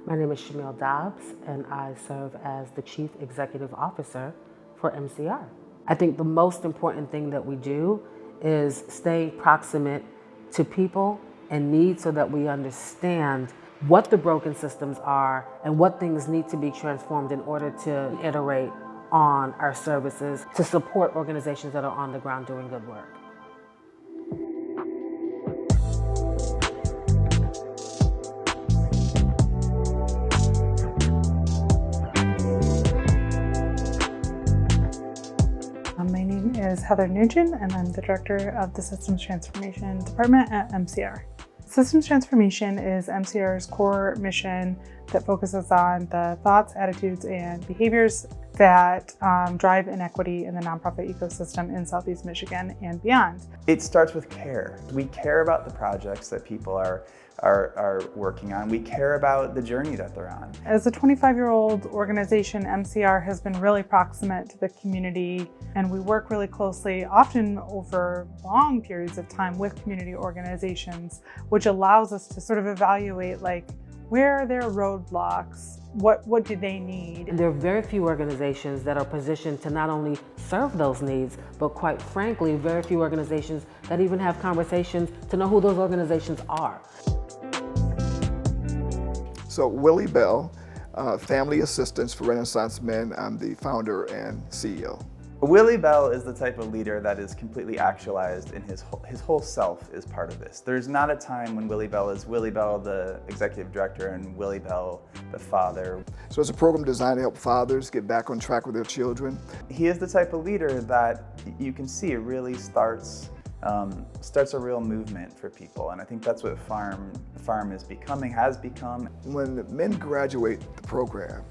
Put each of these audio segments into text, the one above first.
My name is Shamil Dobbs, and I serve as the Chief Executive Officer for MCR. I think the most important thing that we do is stay proximate to people and needs so that we understand what the broken systems are and what things need to be transformed in order to iterate on our services to support organizations that are on the ground doing good work. My name is Heather Nugent, and I'm the Director of the Systems Transformation Department at MCR. Systems Transformation is MCR's core mission that focuses on the thoughts, attitudes, and behaviors that drive inequity in the nonprofit ecosystem in Southeast Michigan and beyond. It starts with care. We care about the projects that people are working on. We care about the journey that they're on. As a 25-year-old organization, MCR has been really proximate to the community, and we work really closely, often over long periods of time, with community organizations, which allows us to sort of evaluate, like, where are their roadblocks? What do they need? There are very few organizations that are positioned to not only serve those needs, but quite frankly, very few organizations that even have conversations to know who those organizations are. So Willie Bell, Family Assistance for Renaissance Men. I'm the founder and CEO. Willie Bell is the type of leader that is completely actualized in his whole self is part of this. There's not a time when Willie Bell is Willie Bell, the executive director, and Willie Bell, the father. So it's a program designed to help fathers get back on track with their children. He is the type of leader that you can see it really starts a real movement for people, and I think that's what Farm is becoming, has become. When men graduate the program,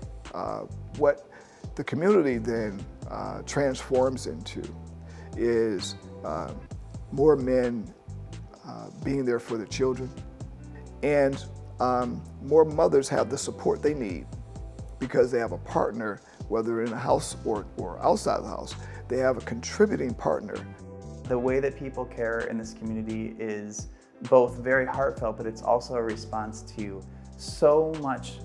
what the community then transforms into is more men being there for their children, and more mothers have the support they need because they have a partner, whether in the house or outside the house. They have a contributing partner. The way that people care in this community is both very heartfelt, but it's also a response to so much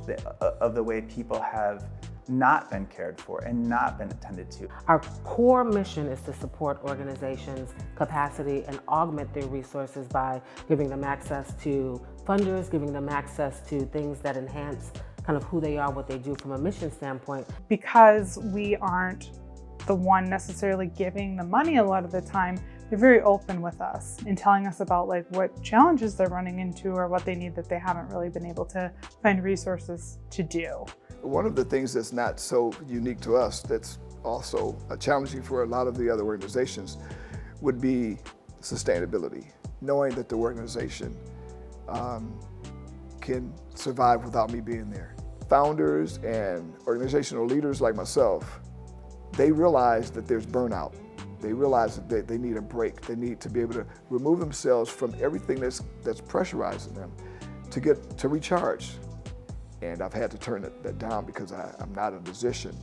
of the way people have not been cared for and not been attended to. Our core mission is to support organizations' capacity and augment their resources by giving them access to funders, giving them access to things that enhance kind of who they are, what they do from a mission standpoint. Because we aren't the one necessarily giving the money a lot of the time, they're very open with us in telling us about like what challenges they're running into or what they need that they haven't really been able to find resources to do. One of the things that's not so unique to us, that's also challenging for a lot of the other organizations, would be sustainability. Knowing that the organization can survive without me being there. Founders and organizational leaders like myself, they realize that there's burnout. They realize that they need a break. They need to be able to remove themselves from everything that's pressurizing them to recharge. And I've had to turn that down because I'm not in a position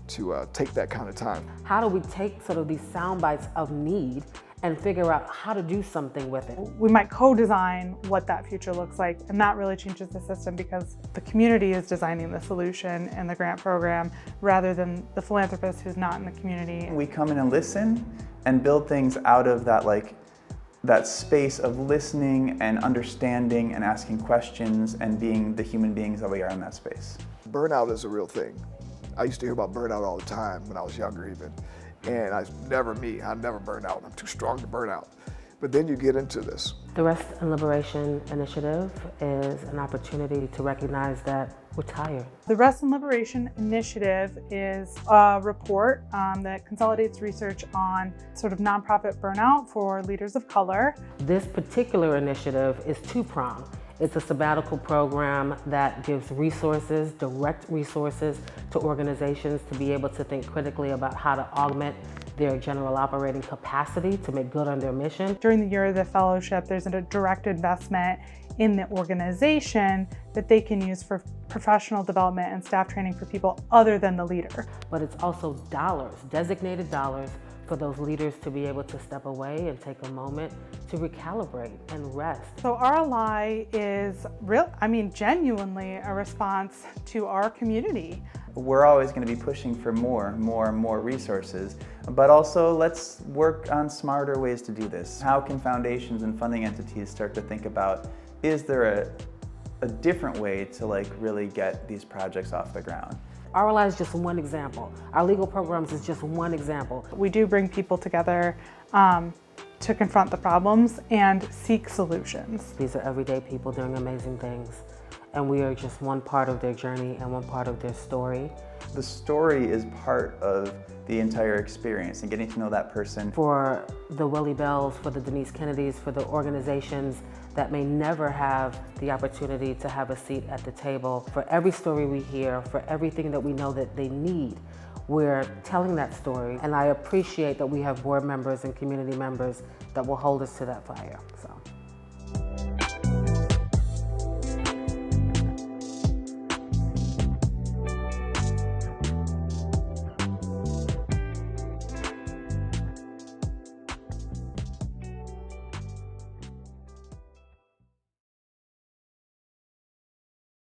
to take that kind of time. How do we take sort of these sound bites of need and figure out how to do something with it? We might co-design what that future looks like, and that really changes the system because the community is designing the solution and the grant program rather than the philanthropist who's not in the community. We come in and listen and build things out of that space of listening and understanding and asking questions and being the human beings that we are in that space. Burnout is a real thing. I used to hear about burnout all the time when I was younger even. And I never burn out. I'm too strong to burn out. But then you get into this. The Rest and Liberation Initiative is an opportunity to recognize that we're tired. The Rest and Liberation Initiative is a report that consolidates research on sort of nonprofit burnout for leaders of color. This particular initiative is two-pronged. It's a sabbatical program that gives resources, direct resources to organizations to be able to think critically about how to augment their general operating capacity to make good on their mission. During the year of the fellowship, there's a direct investment in the organization that they can use for professional development and staff training for people other than the leader. But it's also dollars, designated dollars for those leaders to be able to step away and take a moment to recalibrate and rest. So RLI is genuinely a response to our community. We're always going to be pushing for more resources, but also let's work on smarter ways to do this. How can foundations and funding entities start to think about, is there a different way to really get these projects off the ground? RLI is just one example. Our legal programs is just one example. We do bring people together to confront the problems and seek solutions. These are everyday people doing amazing things, and we are just one part of their journey and one part of their story. The story is part of the entire experience, and getting to know that person. For the Willie Bells, for the Denise Kennedys, for the organizations that may never have the opportunity to have a seat at the table, for every story we hear, for everything that we know that they need, we're telling that story. And I appreciate that we have board members and community members that will hold us to that fire. So.